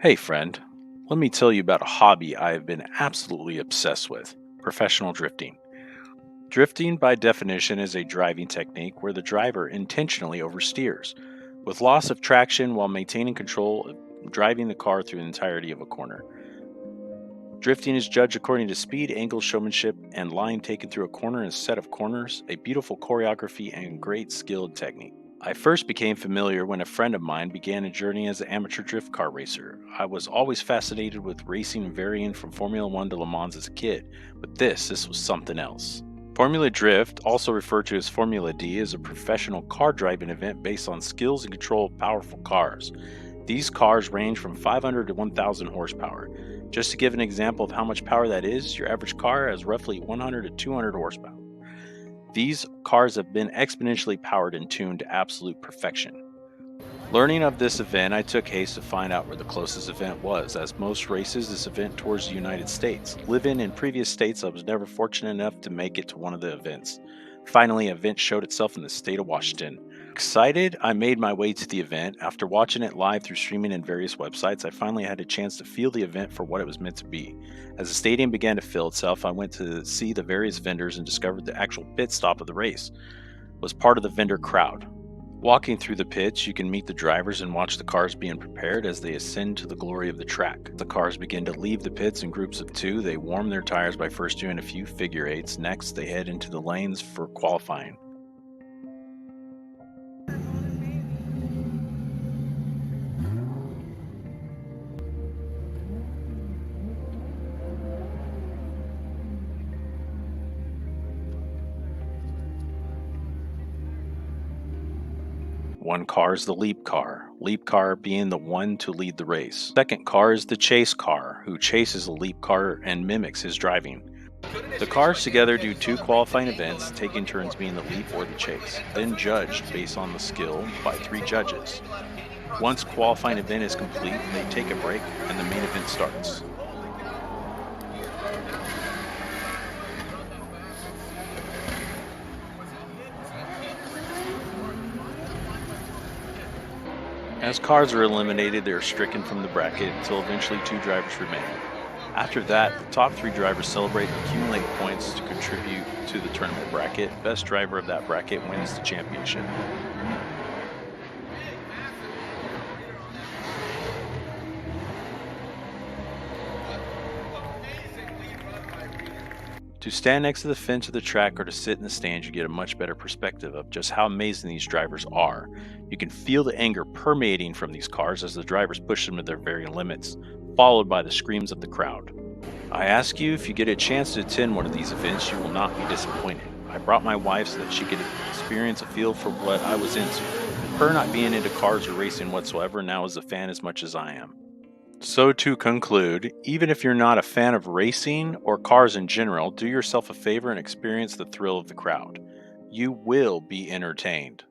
Hey, friend, let me tell you about a hobby I have been absolutely obsessed with: professional drifting. Drifting, by definition, is a driving technique where the driver intentionally oversteers, with loss of traction while maintaining control, driving the car through the entirety of a corner. Drifting is judged according to speed, angle, showmanship, and line taken through a corner and set of corners, a beautiful choreography and great skilled technique. I first became familiar when a friend of mine began a journey as an amateur drift car racer. I was always fascinated with racing and varying from Formula One to Le Mans as a kid, but this was something else. Formula Drift, also referred to as Formula D, is a professional car driving event based on skills and control of powerful cars. These cars range from 500 to 1,000 horsepower. Just to give an example of how much power that is, your average car has roughly 100 to 200 horsepower. These cars have been exponentially powered and tuned to absolute perfection. Learning of this event, I took haste to find out where the closest event was. As most races, this event tours the United States. Living in previous states, I was never fortunate enough to make it to one of the events. Finally, an event showed itself in the state of Washington. Excited, I made my way to the event. After watching it live through streaming and various websites, I finally had a chance to feel the event for what it was meant to be. As the stadium began to fill itself, I went to see the various vendors and discovered the actual pit stop of the race was part of the vendor crowd. Walking through the pits, you can meet the drivers and watch the cars being prepared as they ascend to the glory of the track. The cars begin to leave the pits in groups of two. They warm their tires by first doing a few figure eights. Next, they head into the lanes for qualifying. One car is the leap car being the one to lead the race. Second car is the chase car, who chases the leap car and mimics his driving. The cars together do two qualifying events, taking turns being the leap or the chase, then judged based on the skill by three judges. Once qualifying event is complete, they take a break and the main event starts. As cars are eliminated, they are stricken from the bracket until eventually two drivers remain. After that, the top three drivers celebrate and accumulate points to contribute to the tournament bracket. Best driver of that bracket wins the championship. To stand next to the fence of the track or to sit in the stands, you get a much better perspective of just how amazing these drivers are. You can feel the anger permeating from these cars as the drivers push them to their very limits, followed by the screams of the crowd. I ask you, if you get a chance to attend one of these events, you will not be disappointed. I brought my wife so that she could experience a feel for what I was into. Her not being into cars or racing whatsoever, now is a fan as much as I am. So, to conclude, even if you're not a fan of racing or cars in general, do yourself a favor and experience the thrill of the crowd. You will be entertained.